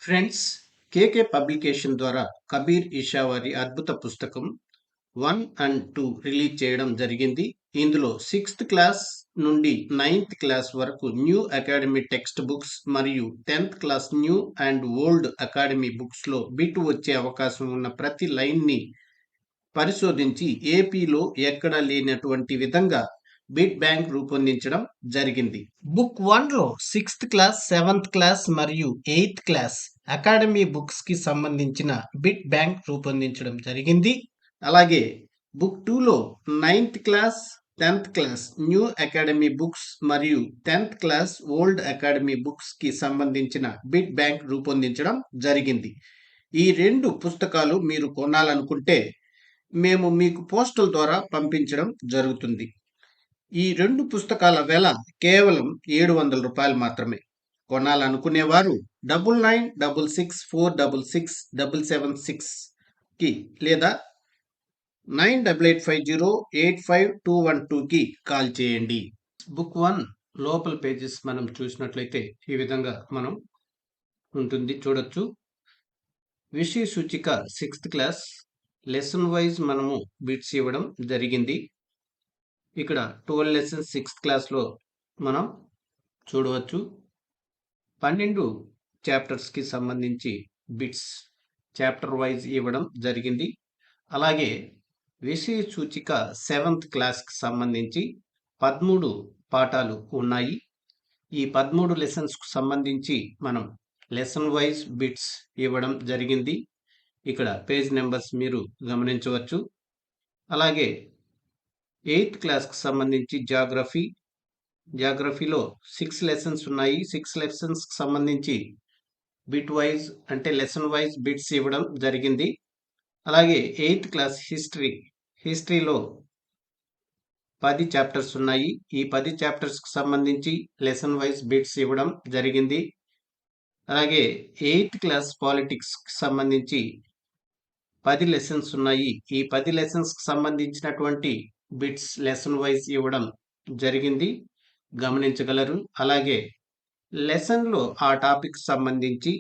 Friends, కేకే publication ద్వారా కబీర్ ఇషా వారి అద్భుత పుస్తకం 1 అండ్ 2 రిలీజ్ చేయడం జరిగింది. ఇందులో 6th క్లాస్ నుండి 9th క్లాస్ వరకు న్యూ అకాడమీ టెక్స్ట్ బుక్స్ మరియు 10th class new and old academy books లో బిట్ వచ్చే అవకాశం ఉన్న ప్రతి లైన్ ని పరిశోధించి ఏపీలో ఎక్కడా లేనటువంటి విధంగా బిట్ బ్యాంక్ రూపొందించడం జరిగింది. బుక్ 1 లో 6th క్లాస్, 7th క్లాస్ మరియు 8th క్లాస్ అకాడమీ బుక్స్ కి సంబంధించిన బిట్ బ్యాంక్ రూపొందించడం జరిగింది. అలాగే బుక్ 2 లో 9th class, 10th class new academy books మరియు 10th class old academy books కి సంబంధించిన బిట్ బ్యాంక్ రూపొందించడం జరిగింది. ఈ 2 పుస్తకాలు మీరు కొనాలనుకుంటే మేము మీకు పోస్టల్ ద్వారా పంపించడం జరుగుతుంది. ఈ 2 పుస్తకాల వెల కేవలం 700 రూపాయలు మాత్రమే. కొనాలనుకునేవారు 9966466776 కి లేదా 9885085212 కి కాల్ చేయండి. బుక్ 1 లోపల పేజెస్ మనం చూసినట్లయితే ఈ విధంగా మనం ఉంటుంది, చూడొచ్చు. విషయ సూచిక 6th క్లాస్ లెసన్ వైజ్ మనము బిట్స్ ఇవ్వడం జరిగింది. ఇక్కడ 12 లెసన్స్ 6th క్లాస్లో మనం చూడవచ్చు. 12 చాప్టర్స్కి సంబంధించి బిట్స్ చాప్టర్ వైజ్ ఇవ్వడం జరిగింది. అలాగే విషయ సూచిక 7th క్లాస్కి సంబంధించి 13 పాఠాలు ఉన్నాయి. ఈ 13 లెసన్స్కు సంబంధించి మనం లెసన్ వైజ్ బిట్స్ ఇవ్వడం జరిగింది. ఇక్కడ పేజ్ నెంబర్స్ మీరు గమనించవచ్చు. అలాగే 8th క్లాస్కి సంబంధించి జాగ్రఫీలో 6 లెసన్స్ ఉన్నాయి. 6 లెసన్స్కి సంబంధించి బిట్ వైజ్ అంటే లెసన్ వైజ్ బిట్స్ ఇవ్వడం జరిగింది. అలాగే 8th క్లాస్ హిస్టరీలో 10 చాప్టర్స్ ఉన్నాయి. ఈ 10 చాప్టర్స్కి సంబంధించి లెసన్ వైజ్ బిట్స్ ఇవ్వడం జరిగింది. అలాగే 8th క్లాస్ పాలిటిక్స్కి సంబంధించి 10 లెసన్స్ ఉన్నాయి. ఈ 10 లెసన్స్కి సంబంధించినటువంటి బిట్స్ లెసన్ వైజ్ ఇవ్వడం జరిగింది, గమనించగలరు. అలాగే లెసన్లో ఆ టాపిక్ సంబంధించి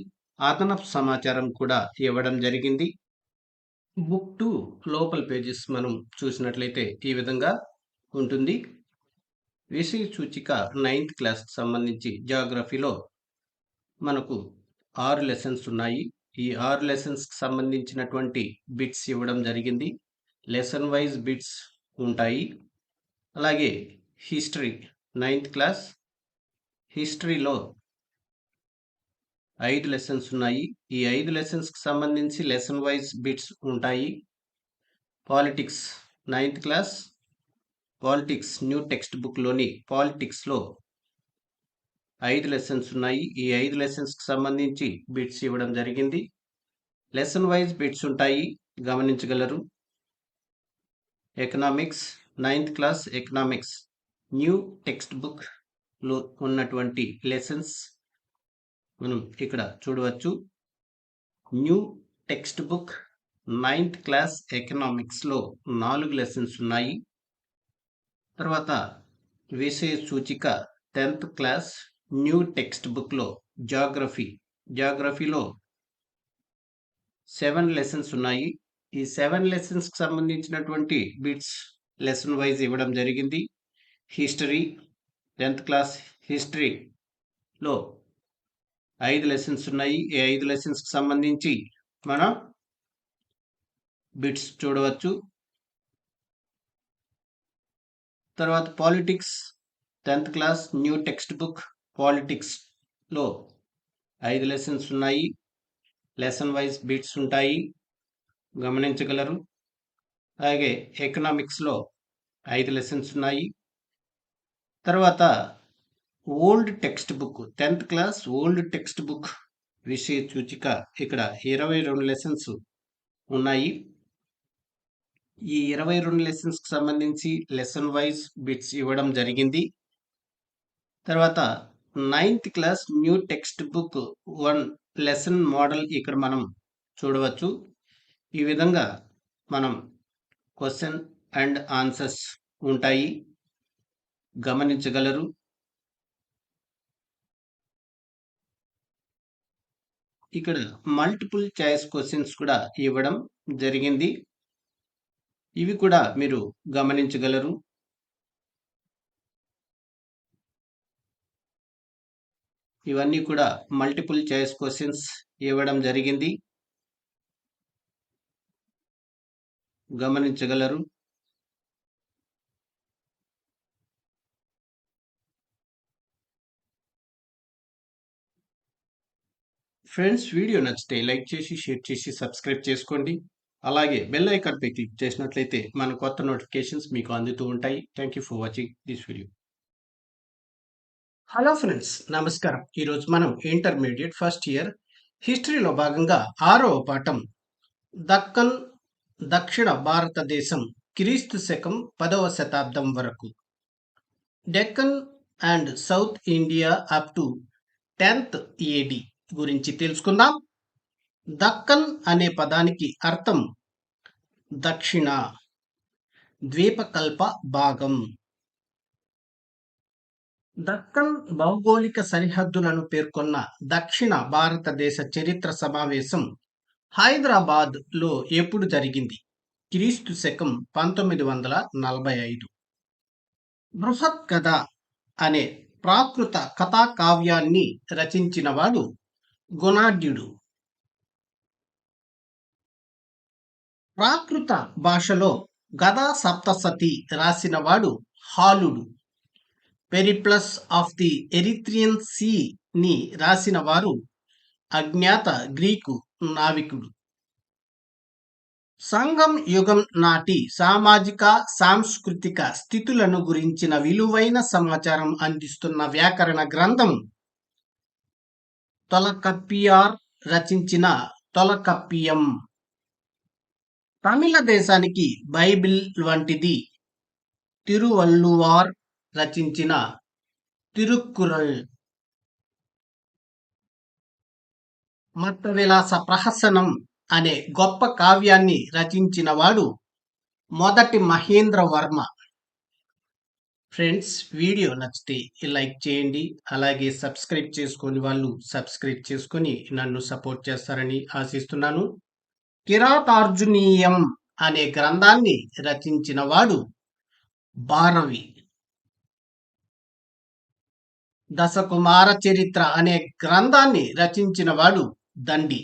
అదనపు సమాచారం కూడా ఇవ్వడం జరిగింది. బుక్ 2 లోపల పేజెస్ మనం చూసినట్లయితే ఈ విధంగా ఉంటుంది. విషయ సూచిక 9th క్లాస్కి సంబంధించి జాగ్రఫీలో మనకు 6 లెసన్స్ ఉన్నాయి. ఈ 6 లెసన్స్కి సంబంధించినటువంటి బిట్స్ ఇవ్వడం జరిగింది. లెసన్ వైజ్ బిట్స్ ఉంటాయి. అలాగే హిస్టరీ 9th క్లాస్ హిస్టరీలో 5 లెసన్స్ ఉన్నాయి. ఈ 5 లెసన్స్కి సంబంధించి లెసన్ వైజ్ బిట్స్ ఉంటాయి. Politics 9th class politics new text బుక్లోని పాలిటిక్స్లో 5 లెసన్స్ ఉన్నాయి. ఈ 5 లెసన్స్కి సంబంధించి బిట్స్ ఇవ్వడం జరిగింది. లెసన్ వైజ్ బిట్స్ ఉంటాయి, గమనించగలరు. Economics 9th class economics new text బుక్లో ఉన్నటువంటి లెసన్స్ మనం ఇక్కడ చూడవచ్చు. New text book 9th class ఎకనామిక్స్లో 4 లెసన్స్ ఉన్నాయి. తర్వాత విషయ సూచిక 10th క్లాస్ న్యూ టెక్స్ట్ బుక్లో జాగ్రఫీలో 7 లెసన్స్ ఉన్నాయి. ఈ 7 లెసన్స్కి సంబంధించినటువంటి బిట్స్ లెసన్ వైజ్ ఇవ్వడం జరిగింది. హిస్టరీ 10th క్లాస్ హిస్టరీలో 5 లెసన్స్ ఉన్నాయి. ఈ 5 లెసన్స్కి సంబంధించి మనం బిట్స్ చూడవచ్చు. తర్వాత politics 10th class new text book పాలిటిక్స్లో 5 లెసన్స్ ఉన్నాయి. లెసన్ వైజ్ బిట్స్ ఉంటాయి, గమనించగలరు. అలాగే ఎకనామిక్స్లో 5 లెసన్స్ ఉన్నాయి. తర్వాత old text book 10th class old text book విషయ సూచిక ఇక్కడ 22 లెసన్స్ ఉన్నాయి. ఈ 22 లెసన్స్కి సంబంధించి లెసన్ వైజ్ బిట్స్ ఇవ్వడం జరిగింది. తర్వాత 9th class new text book 1 lesson model ఇక్కడ మనం చూడవచ్చు. ఈ విధంగా మనం క్వశ్చన్ అండ్ ఆన్సర్స్ ఉంటాయి, గమనించగలరు. ఇక్కడ మల్టిపుల్ చాయిస్ క్వశ్చన్స్ కూడా ఇవ్వడం జరిగింది. ఇవి కూడా మీరు గమనించగలరు. ఇవన్నీ కూడా మల్టిపుల్ చాయిస్ క్వశ్చన్స్ ఇవ్వడం జరిగింది, గమనించగలరు. ఫ్రెండ్స్, వీడియో నచ్చితే లైక్ చేసి, షేర్ చేసి, సబ్స్క్రైబ్ చేసుకోండి. అలాగే బెల్ ఐకాన్పై క్లిక్ చేసినట్లయితే మన కొత్త నోటిఫికేషన్స్ మీకు అందుతూ ఉంటాయి. Thank you for watching this video. Hello friends, నమస్కారం. ఈరోజు మనం ఇంటర్మీడియట్ ఫస్ట్ ఇయర్ హిస్టరీలో భాగంగా 6వ పాఠం దక్కన్ దక్షిణ భారతదేశం క్రీస్తు శకం 10వ శతాబ్దం వరకు, Deccan and south India up to 10th AD గురించి తెలుసుకుందాం. దక్కన్ అనే పదానికి అర్థం దక్షిణ, ద్వీపకల్ప భాగం. దక్కన్ భౌగోళిక సరిహద్దులను పేర్కొన్న దక్షిణ భారతదేశ చరిత్ర సమావేశం హైదరాబాద్ లో ఎప్పుడు జరిగింది? క్రీస్తు శకం 1945. బృహత్ కథ అనే ప్రాకృత కథా కావ్యాన్ని రచించినవాడు గుణాఢ్యుడు. ప్రాకృత భాషలో గదా సప్తసతి రాసినవాడు హాలుడు. Periplus of the Erythraean Sea ని రాసిన వారు అజ్ఞాత గ్రీకు నావికుడు. సంగం యుగం నాటి సామాజిక సాంస్కృతిక స్థితులను గురించిన విలువైన సమాచారం అందిస్తున్న వ్యాకరణ గ్రంథం తొలకప్పియార్ రచించిన తొలకప్పియం. తమిళ దేశానికి బైబిల్ వంటిది తిరువల్లువార్ రచించిన తిరుక్కురల్. మత్త విలాస ప్రహసనం అనే గొప్ప కావ్యాన్ని రచించిన వాడు మొదటి మహేంద్రవర్మ. ఫ్రెండ్స్, వీడియో నచ్చితే లైక్ చేయండి. అలాగే సబ్స్క్రైబ్ చేసుకొని వాళ్ళు సబ్స్క్రైబ్ చేసుకొని నన్ను సపోర్ట్ చేస్తారని ఆశిస్తున్నాను. కిరాతార్జునీయం అనే గ్రంథాన్ని రచించిన వాడు భారవి. దశకుమార చరిత్ర అనే గ్రంథాన్ని రచించిన వాడు దండి.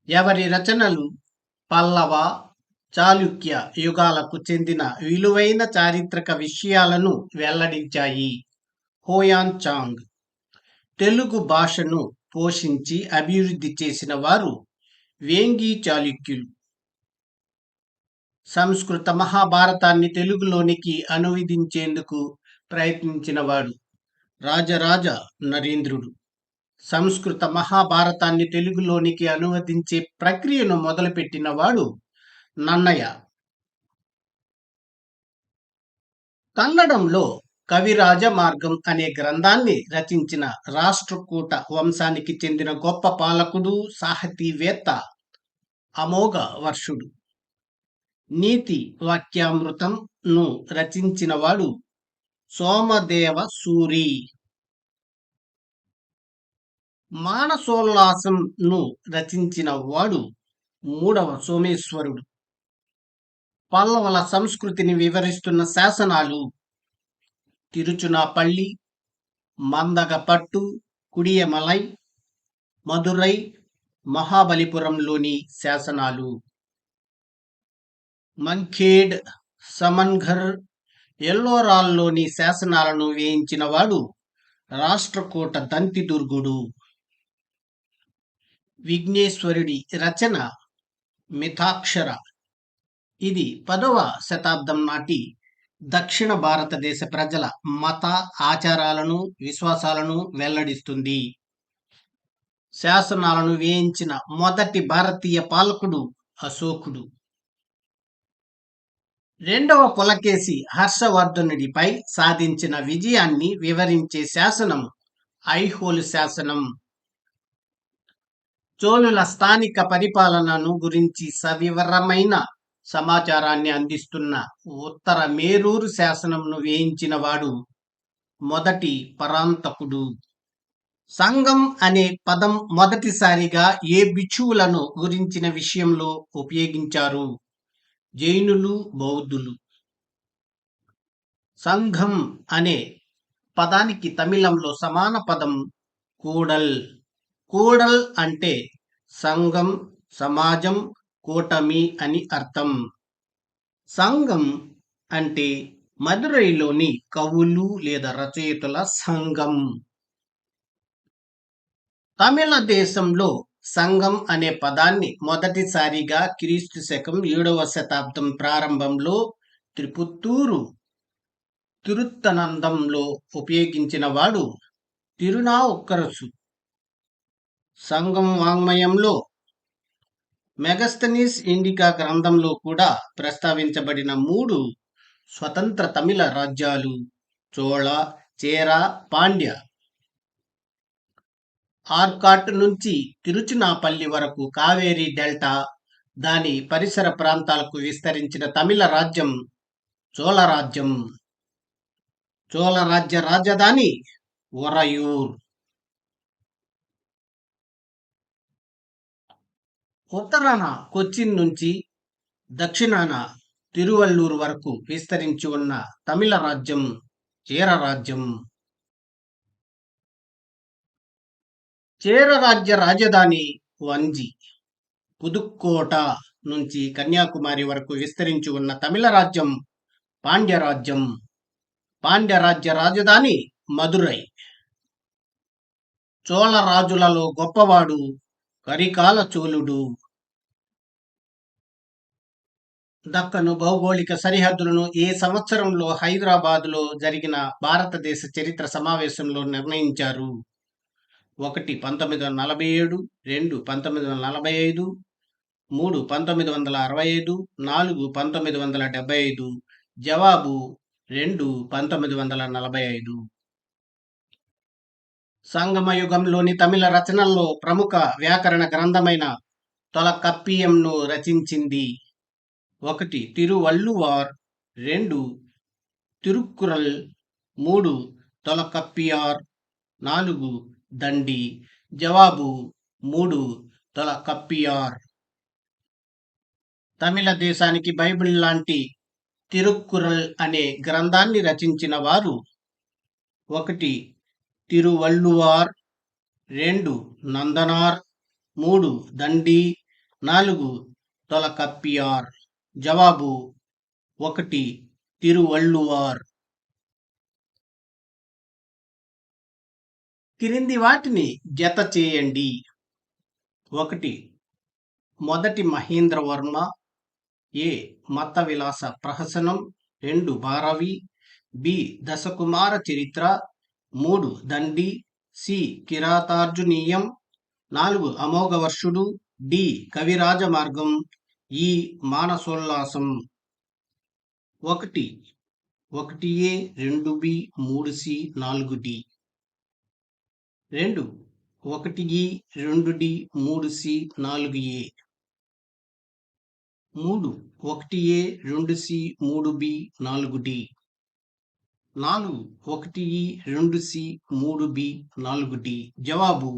ఎవరి రచనలు పల్లవ, చాళుక్య యుగాలకు చెందిన విలువైన చారిత్రక విషయాలను వెల్లడించాయి? హోయాన్ చాంగ్. తెలుగు భాషను పోషించి అభివృద్ధి చేసిన వారు వేంగి చాళుక్యులు. సంస్కృత మహాభారతాన్ని తెలుగులోనికి అనువదించేందుకు ప్రయత్నించినవాడు రాజరాజ నరేంద్రుడు. సంస్కృత మహాభారతాన్ని తెలుగులోనికి అనువదించే ప్రక్రియను మొదలుపెట్టినవాడు నన్నయ. కన్నడంలో కవిరాజ మార్గం అనే గ్రంథాన్ని రచించిన రాష్ట్రకూట వంశానికి చెందిన గొప్ప పాలకుడు, సాహితీవేత్త అమోఘ వర్షుడు. నీతి వాక్యామృతం ను రచించిన వాడు సోమదేవ సూరి. మానసోల్లాసం ను రచించిన వాడు 3వ సోమేశ్వరుడు. పల్లవుల సంస్కృతిని వివరిస్తున్న శాసనాలు తిరుచునాపల్లి, మందగపట్టు, కుడియమలై, మదురై, మహాబలిపురంలోని శాసనాలు. మంఖేడ్, సమన్ఘర్, ఎల్లోరాల్లోని శాసనాలను వేయించిన వాడు రాష్ట్రకూట దంతిదుర్గుడు. విఘ్నేశ్వరుడి రచన మితాక్షర. ఇది 10వ శతాబ్దం నాటి దక్షిణ భారతదేశ ప్రజల మత ఆచారాలను, విశ్వాసాలను వెల్లడిస్తుంది. శాసనాలను వేయించిన మొదటి భారతీయ పాలకుడు అశోకుడు. 2వ పులకేశి హర్షవర్ధనుడిపై సాధించిన విజయాన్ని వివరించే శాసనం ఐహోలు శాసనం. చోళుల స్థానిక పరిపాలనను గురించి సవివరమైన సమాచారాన్ని అందిస్తున్న ఉత్తర మేరూరు శాసనంను వేయించిన వాడు మొదటి పరాంతకుడు. సంఘం అనే పదం మొదటిసారిగా ఏ బిక్షువులను గురించిన విషయంలో ఉపయోగించారు? జైనులు, బౌద్ధులు. సంఘం అనే పదానికి తమిళంలో సమాన పదం కూడల్. కూడల్ అంటే సంఘం, సమాజం, కూటమి అని అర్థం. సంఘం అంటే మదురైలోని కవులు లేదా రచయితల సంఘం. తమిళ దేశంలో సంఘం అనే పదాన్ని మొదటిసారిగా క్రీస్తు శకం 7వ శతాబ్దం ప్రారంభంలో త్రిపుత్తూరు తిరుత్తనందంలో ఉపయోగించిన వాడు తిరునావుక్కరసు. సంఘం వాంగ్మయంలో మెగస్తనీస్ ఇండికా గ్రంథంలో కూడా ప్రస్తావించబడిన 3 స్వతంత్ర తమిళ రాజ్యాలు చోళ, చేర, పాండ్య. ఆర్కాట్ నుంచి తిరుచునాపల్లి వరకు కావేరీ డెల్టా, దాని పరిసర ప్రాంతాలకు విస్తరించిన తమిళ రాజ్యం చోళరాజ్యం. చోళరాజ్య రాజధాని ఒరయూర్. ఉత్తరాన కొచ్చిన్ నుంచి దక్షిణాన తిరువల్లూరు వరకు విస్తరించి ఉన్న తమిళ రాజ్యం చేర రాజ్యం. చేర రాజ్య రాజధాని వంజి. పుదుక్కోట నుంచి కన్యాకుమారి వరకు విస్తరించి ఉన్న తమిళ రాజ్యం పాండ్యరాజ్యం. పాండ్యరాజ్య రాజధాని మదురై. చోళ రాజులలో గొప్పవాడు కరికాల చోళుడు. దక్కను భౌగోళిక సరిహద్దులను ఏ సంవత్సరంలో హైదరాబాదులో జరిగిన భారతదేశ చరిత్ర సమావేశంలో నిర్ణయించారు? 1 1947, 2 1945, 3 1965, 4 1975. జవాబు 2 1945. సంగమయుగంలోని తమిళ రచనల్లో ప్రముఖ వ్యాకరణ గ్రంథమైన తొలకప్పియంను రచించింది? 1 తిరువళ్ళువార్, 2 తిరుక్కురల్, 3 తొలకప్పియార్, 4 దండి. జవాబు 3 తొలకప్పియార్. తమిళ దేశానికి బైబిల్ లాంటి తిరుక్కురల్ అనే గ్రంథాన్ని రచించిన వారు? 1 తిరువళ్ళువార్, 2 నందనార్, 3 దండి, 4 తొలకప్పియార్. జవాబు 1 తిరువళ్ళువార్. క్రింది వాటిని జత చేయండి. 1 మొదటి మహేంద్రవర్మ, ఏ మత విలాస ప్రహసనం, 2 భారవి, బి దశకుమార చరిత్ర, 3 దండి, సి కిరాతార్జునీయం, 4 అమోఘవర్షుడు, డి కవిరాజ మార్గం, ఈ మానసోల్లాసం. 1 1A, 2B, 3C, 4D. 2 1E, 2D, 3C, 4A. 3 1A, 2C, 3B, 4D. 4 1E, 2C, 3B, 4D. జవాబు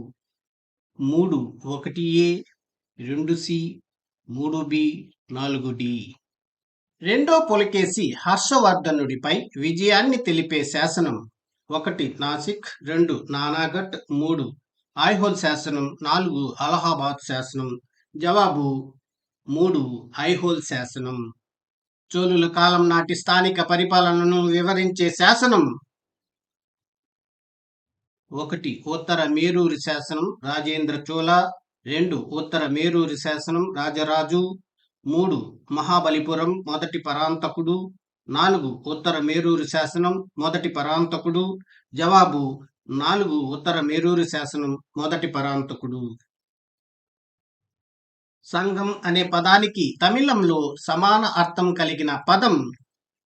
3 1A, 2C, 3B, 4D. రెండో పులకేసి హర్షవర్ధనుడిపై విజయాన్ని తెలిపే శాసనం? 1 నాసిక్, 2 నానాగఢ్, 3 ఐహోల్ శాసనం, 4 అలహాబాద్ శాసనం. జవాబు 3 ఐహోల్ శాసనం. చోళుల కాలం నాటి స్థానిక పరిపాలనను వివరించే శాసనం? 1 ఉత్తర మేరూరు శాసనం, రాజేంద్ర చోళ, 2 ఉత్తర మేరూరు శాసనం, రాజరాజు, 3 మహాబలిపురం మొదటి పరాంతకుడు, 4 ఉత్తర మేరూరు శాసనం మొదటి పరాంతకుడు. జవాబు 4 ఉత్తర మేరూరు శాసనం మొదటి పరాంతకుడు. సంఘం అనే పదానికి తమిళంలో సమాన అర్థం కలిగిన పదం?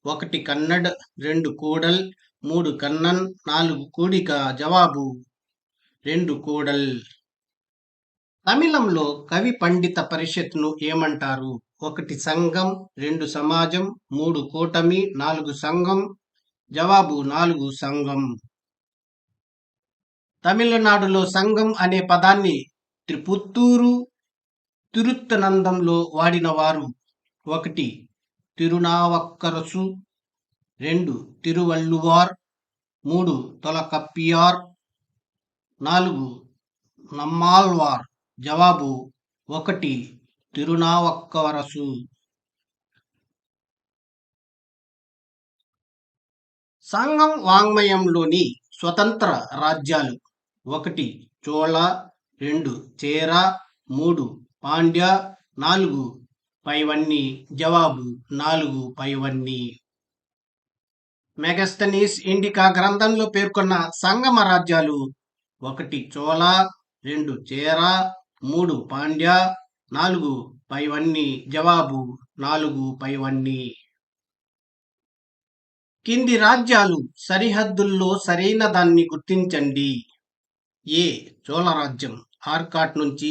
1 కన్నడ్, 2 కూడల్, 3 కన్నన్, 4 కూడిక. జవాబు 2 కూడల్. తమిళంలో కవి పండిత పరిషత్ను ఏమంటారు? 1 సంఘం, 2 సమాజం, 3 కూటమి, 4 సంఘం. జవాబు 4 సంఘం. తమిళనాడులో సంఘం అనే పదాన్ని త్రిపుత్తూరు తిరుత్తనందంలో వాడిన వారు 1 తిరునావక్కరసు, 2 తిరువళ్ళువార్, 3 తొలకప్పియార్, 4 నమ్మాల్వార్. జవాబు 1 తిరునావక్కరసు. సంగం వాంగ్మయంలోని స్వతంత్ర రాజ్యాలు 1 చోళ, 2 చేర, 3 పాండ్య, 4 పైవన్నీ. జవాబు 4 పైవన్నీ. మెగస్తనీస్ ఇండికా గ్రంథంలో పేర్కొన్న సంగమ రాజ్యాలు 1 చోళ, 2 చేర, 3 పాండ్య, 4 పైవన్నీ. జవాబు 4 పైవన్నీ. కింది రాజ్యాలు సరిహద్దుల్లో సరైన దాన్ని గుర్తించండి. ఏ చోళ రాజ్యం ఆర్కాట్ నుంచి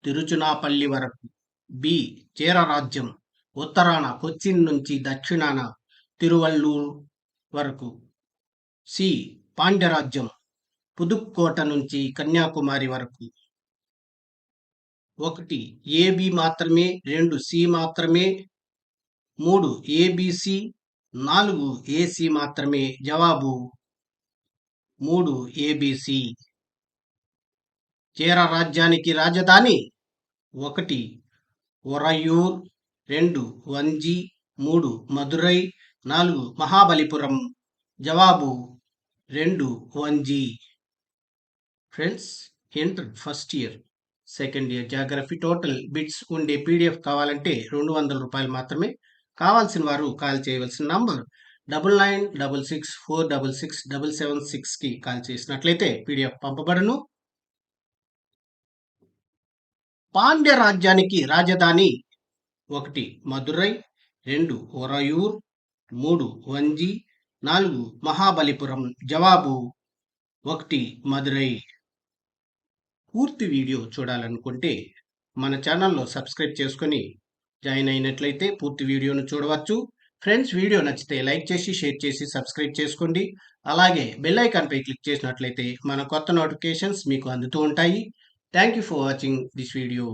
తిరుచునాపల్లి వరకు. బి చేర రాజ్యం ఉత్తరాన కొచ్చిన్ నుంచి దక్షిణాన తిరువళ్ళూర్ వరకు. సి పాండ్యరాజ్యం పుదుక్కోట నుంచి కన్యాకుమారి వరకు. 1 ఏబి మాత్రమే, 2 సి మాత్రమే, 3 ఏబిసి, 4 ఏసి మాత్రమే. జవాబు 3 ఏబిసి. చేర రాజ్యానికి రాజధాని 1 ఒరయ్యూర్, 2 వంజి, 3 మదురై, 4 మహాబలిపురం. జవాబు 2 Vanji. Friends, inter first year, second year geography total bits ఉండే పీడిఎఫ్ కావాలంటే 200 రూపాయలు మాత్రమే. కావాల్సిన వారు కాల్ చేయవలసిన నంబర్ 9966466776కి కాల్ చేసినట్లయితే పీడిఎఫ్ పంపబడును. పాండ్య రాజ్యానికి రాజధాని 1 మదురై, 2 ఒరయూర్, 3 వంజి, 4 మహాబలిపురం. జవాబు 1 మదురై. పూర్తి వీడియో చూడాలనుకుంటే మన ఛానల్లో సబ్స్క్రైబ్ చేసుకొని జాయిన్ అయినట్లయితే పూర్తి వీడియోను చూడవచ్చు. ఫ్రెండ్స్, వీడియో నచ్చితే లైక్ చేసి, షేర్ చేసి, సబ్స్క్రైబ్ చేసుకోండి. అలాగే బెల్ ఐకాన్పై క్లిక్ చేసినట్లయితే మన కొత్త నోటిఫికేషన్స్ మీకు అందుతూ ఉంటాయి. Thank you for watching this video.